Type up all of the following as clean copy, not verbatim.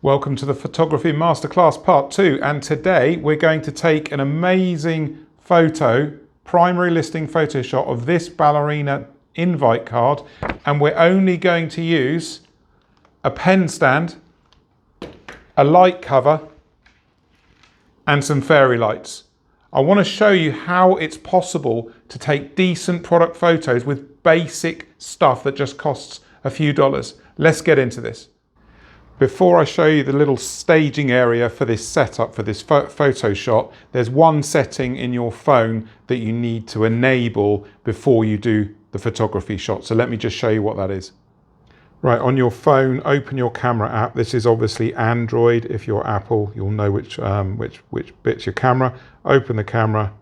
Welcome to the Photography Masterclass Part 2, and today we're going to take an amazing photo, primary listing photo shot of this ballerina invite card, and we're only going to use a pen stand, a light cover, and some fairy lights. I want to show you how it's possible to take decent product photos with basic stuff that just costs a few dollars. Let's get into this. Before I show you the little staging area for this setup, for this photo shot, there's one setting in your phone that you need to enable before you do the photography shot. So let me just show you what that is. Right, on your phone, open your camera app. This is obviously Android. If you're Apple, you'll know which bit's your camera. Open the camera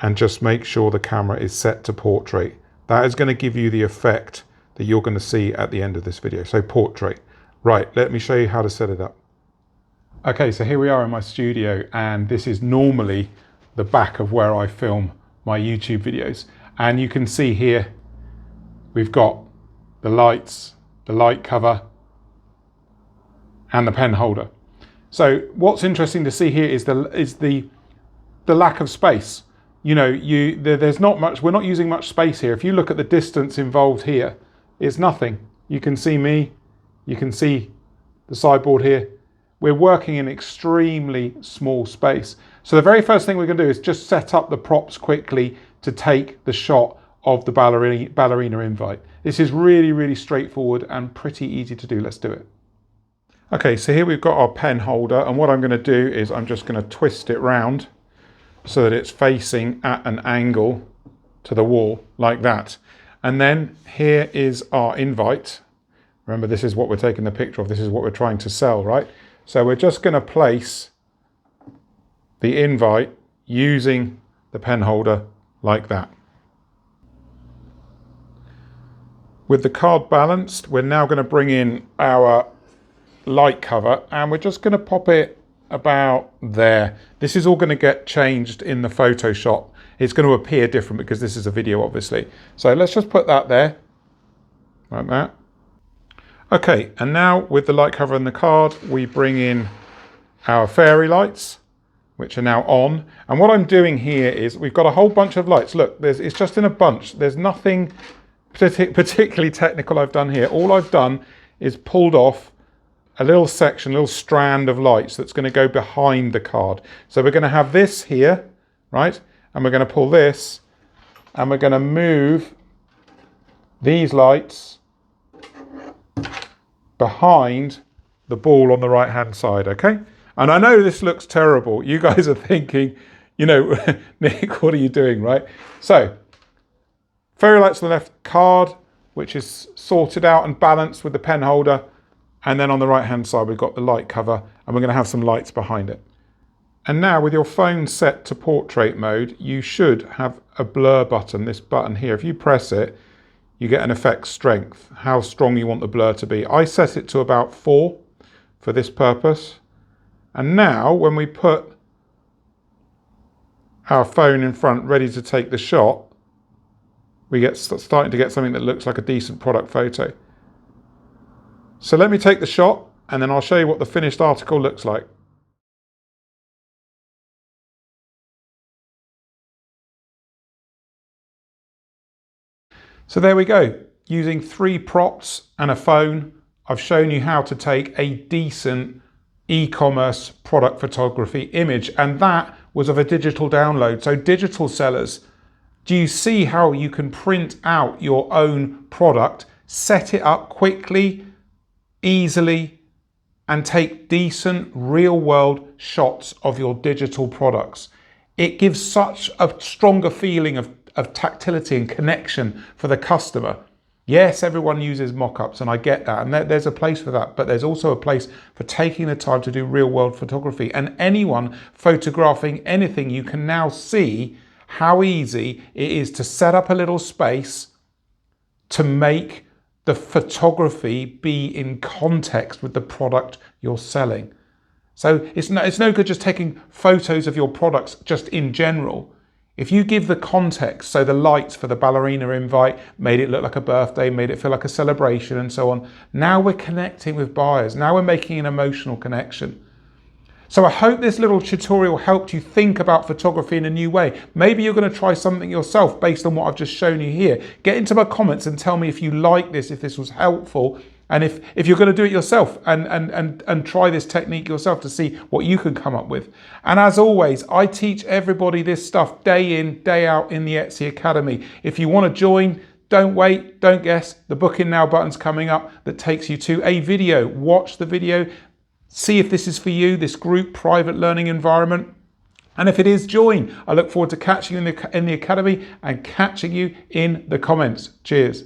and just make sure the camera is set to portrait. That is going to give you the effect that you're going to see at the end of this video. So portrait. Right, let me show you how to set it up. Okay, so here we are in my studio, and this is normally the back of where I film my YouTube videos. And you can see here, we've got the lights, the light cover, and the pen holder. So what's interesting to see here is the lack of space. You know, there's not much, we're not using much space here. If you look at the distance involved here, it's nothing. You can see me. You can see the sideboard here. We're working in extremely small space. So the very first thing we're going to do is just set up the props quickly to take the shot of the ballerina invite. This is really, really straightforward and pretty easy to do. Let's do it. Okay, so here we've got our pen holder, and what I'm going to do is I'm just going to twist it round so that it's facing at an angle to the wall like that. And then here is our invite. Remember, this is what we're taking the picture of. This is what we're trying to sell, right? So we're just going to place the invite using the pen holder like that. With the card balanced, we're now going to bring in our light cover, and we're just going to pop it about there. This is all going to get changed in the photo shot. It's going to appear different because this is a video, obviously. So let's just put that there, like that. Okay, and now with the light cover and the card, we bring in our fairy lights, which are now on. And what I'm doing here is we've got a whole bunch of lights. Look, it's just in a bunch. There's nothing particularly technical I've done here. All I've done is pulled off a little section, a little strand of lights that's going to go behind the card. So we're going to have this here, right? And we're going to pull this, and we're going to move these lights behind the ball on the right hand side, okay? And I know this looks terrible. You guys are thinking, you know, Nick, what are you doing, right? So, fairy lights on the left, card, which is sorted out and balanced with the pen holder. And then on the right hand side, we've got the light cover, and we're going to have some lights behind it. And now with your phone set to portrait mode, you should have a blur button, this button here. If you press it, you get an effect strength, how strong you want the blur to be. I set it to about 4 for this purpose. And now when we put our phone in front ready to take the shot, we get starting to get something that looks like a decent product photo. So let me take the shot, and then I'll show you what the finished article looks like. So there we go. Using 3 props and a phone, I've shown you how to take a decent e-commerce product photography image, and that was of a digital download. So digital sellers, do you see how you can print out your own product, set it up quickly, easily, and take decent real-world shots of your digital products? It gives such a stronger feeling of tactility and connection for the customer. Yes, everyone uses mock-ups, and I get that, and there's a place for that, but there's also a place for taking the time to do real-world photography. And anyone photographing anything, you can now see how easy it is to set up a little space to make the photography be in context with the product you're selling. So it's no good just taking photos of your products just in general. If you give the context, so the lights for the ballerina invite made it look like a birthday, made it feel like a celebration and so on, now we're connecting with buyers. Now we're making an emotional connection. So I hope this little tutorial helped you think about photography in a new way. Maybe you're going to try something yourself based on what I've just shown you here. Get into my comments and tell me if you like this, if this was helpful, and if you're going to do it yourself and try this technique yourself to see what you can come up with. And as always, I teach everybody this stuff day in, day out in the Etsy Academy. If you want to join, don't wait, don't guess. The booking now button's coming up that takes you to a video. Watch the video. See if this is for you, this group private learning environment. And if it is, join. I look forward to catching you in the Academy and catching you in the comments. Cheers.